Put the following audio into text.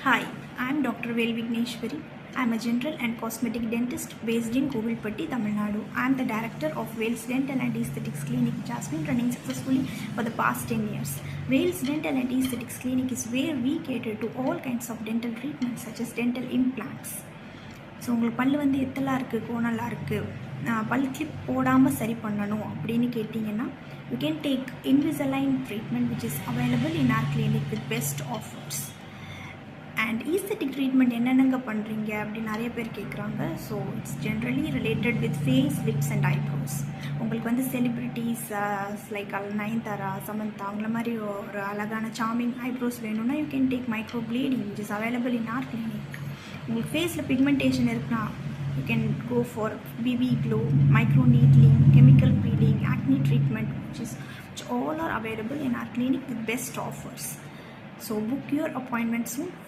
Hi, I am Dr. Vel Vigneshwari. I am a general and cosmetic dentist based in Kovilpatti, Tamil Nadu. I am the director of Wales Dental and Aesthetics Clinic, which has been running successfully for the past 10 years. Wales Dental and Aesthetics Clinic is where we cater to all kinds of dental treatments such as dental implants. So உங்களுக்கு பல் வந்து எத்தலாம் இருக்குது, கோணலாக இருக்குது, பல் clip போடாமல் சரி பண்ணணும் அப்படின்னு கேட்டிங்கன்னா you can take Invisalign treatment which is available in our clinic with best offers. And aesthetic treatment என்னென்னங்க பண்ணுறீங்க அப்படின்னு நிறைய பேர் கேட்குறாங்க. So it's generally related with face, lips and eyebrows. உங்களுக்கு வந்து செலிப்ரிட்டிஸ் லைக் நயன்தாரா, சமந்தா அவங்கள மாதிரி ஒரு அழகான சார்மிங் ஐப்ரோஸ் வேணும்னா you can take micro bleeding which is available in our clinic. உங்களுக்கு ஃபேஸில் பிக்மெண்டேஷன் இருக்குன்னா you can go for BB glow, micro needling, chemical peeling, acne treatment which all are available in our clinic with best offers. So book your appointment soon